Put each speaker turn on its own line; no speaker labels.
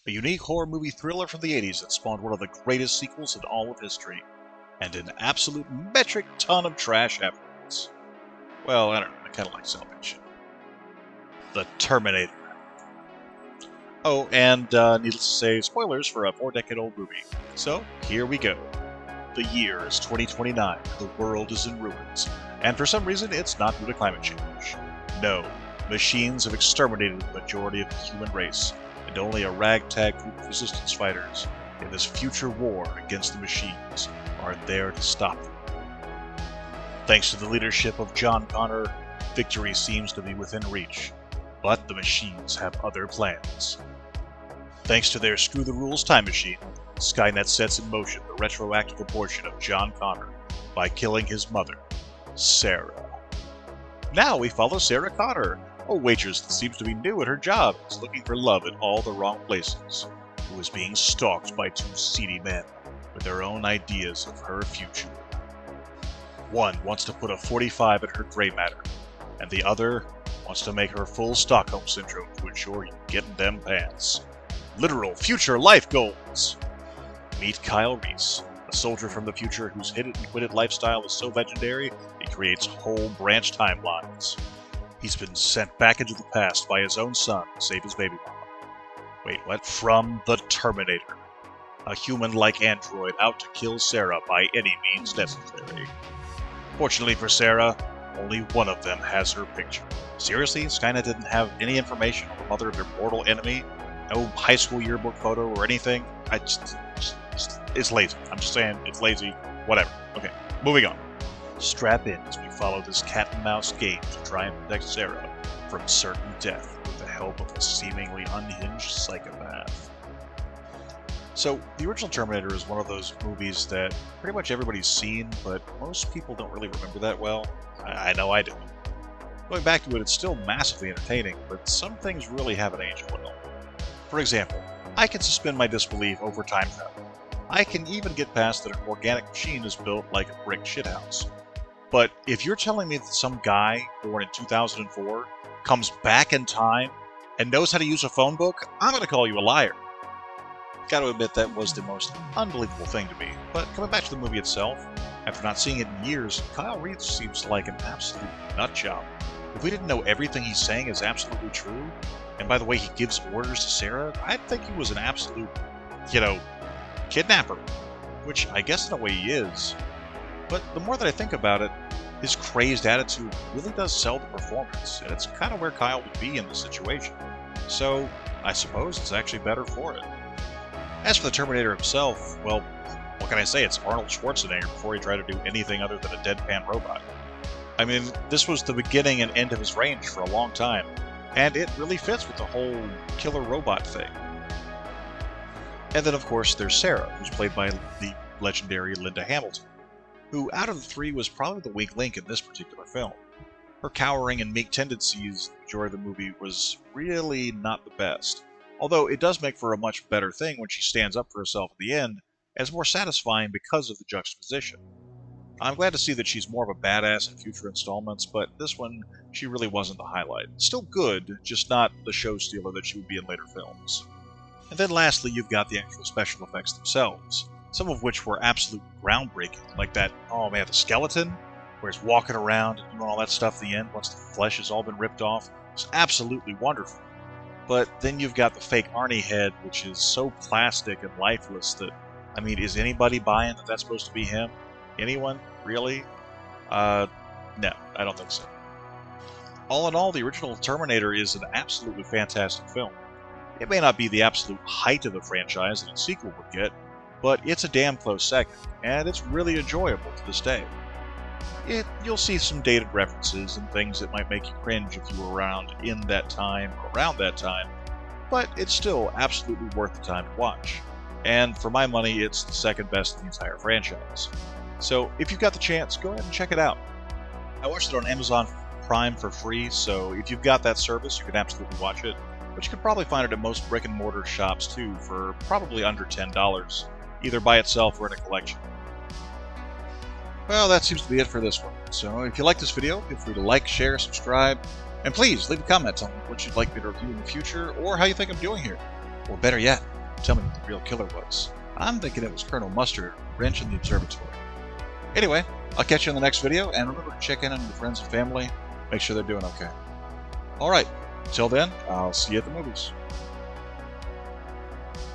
a unique horror movie thriller from the 80s that spawned one of the greatest sequels in all of history, and an absolute metric ton of trash afterwards. Well, I don't know, I kind of like salvation. The Terminator. Oh, and needless to say, spoilers for a 4-decade-old movie. So, here we go. The year is 2029, the world is in ruins, and for some reason it's not due to climate change. No, machines have exterminated the majority of the human race, and only a ragtag group of resistance fighters in this future war against the machines are there to stop them. Thanks to the leadership of John Connor, victory seems to be within reach, but the machines have other plans. Thanks to their Screw the Rules time machine, Skynet sets in motion the retroactive abortion of John Connor by killing his mother, Sarah. Now we follow Sarah Connor, a waitress that seems to be new at her job and is looking for love in all the wrong places, who is being stalked by two seedy men with their own ideas of her future. One wants to put a 45 in her gray matter, and the other wants to make her full Stockholm Syndrome to ensure you get in them pants. Literal future life goals! Meet Kyle Reese, a soldier from the future whose hit it and quit it lifestyle is so legendary it creates whole branch timelines. He's been sent back into the past by his own son to save his baby mama. Wait, what? From the Terminator. A human-like android out to kill Sarah by any means necessary. Fortunately for Sarah, only one of them has her picture. Seriously, Skynet didn't have any information on the mother of their mortal enemy? No high school yearbook photo or anything? It's lazy. I'm just saying, it's lazy. Whatever. Okay, moving on. Strap in as we follow this cat and mouse game to try and protect Sarah from certain death with the help of a seemingly unhinged psychopath. So, the original Terminator is one of those movies that pretty much everybody's seen, but most people don't really remember that well. I know I do. Going back to it, it's still massively entertaining, but some things really haven't aged well. For example, I can suspend my disbelief over time travel. I can even get past that an organic machine is built like a brick shithouse. But if you're telling me that some guy born in 2004 comes back in time and knows how to use a phone book, I'm going to call you a liar. Gotta admit that was the most unbelievable thing to me, but coming back to the movie itself, after not seeing it in years, Kyle Reese seems like an absolute nutjob. If we didn't know everything he's saying is absolutely true, and by the way he gives orders to Sarah, I'd think he was an absolute, kidnapper. Which I guess in a way he is. But the more that I think about it, his crazed attitude really does sell the performance, and it's kind of where Kyle would be in this situation. So, I suppose it's actually better for it. As for the Terminator himself, well, what can I say? It's Arnold Schwarzenegger before he tried to do anything other than a deadpan robot. I mean, this was the beginning and end of his range for a long time, and it really fits with the whole killer robot thing. And then, of course, there's Sarah, who's played by the legendary Linda Hamilton, who, out of the three, was probably the weak link in this particular film. Her cowering and meek tendencies during the movie was really not the best. Although it does make for a much better thing when she stands up for herself at the end, as more satisfying because of the juxtaposition. I'm glad to see that she's more of a badass in future installments, but this one, she really wasn't the highlight. Still good, just not the show stealer that she would be in later films. And then lastly, you've got the actual special effects themselves, some of which were absolutely groundbreaking, like that, the skeleton, where it's walking around and doing all that stuff at the end once the flesh has all been ripped off. It's absolutely wonderful. But then you've got the fake Arnie head, which is so plastic and lifeless that, is anybody buying that that's supposed to be him? Anyone? Really? No, I don't think so. All in all, the original Terminator is an absolutely fantastic film. It may not be the absolute height of the franchise that a sequel would get, but it's a damn close second, and it's really enjoyable to this day. You'll see some dated references and things that might make you cringe if you were around in that time or around that time, but it's still absolutely worth the time to watch. And for my money, it's the second best in the entire franchise. So if you've got the chance, go ahead and check it out. I watched it on Amazon Prime for free, so if you've got that service, you can absolutely watch it. But you can probably find it at most brick and mortar shops too for probably under $10, either by itself or in a collection. Well, that seems to be it for this one. So if you like this video, feel free to like, share, subscribe, and please leave a comment telling me what you'd like me to review in the future or how you think I'm doing here. Or better yet, tell me what the real killer was. I'm thinking it was Colonel Mustard, wrench in the observatory. Anyway, I'll catch you in the next video, and remember to check in on your friends and family. Make sure they're doing okay. Alright, until then, I'll see you at the movies.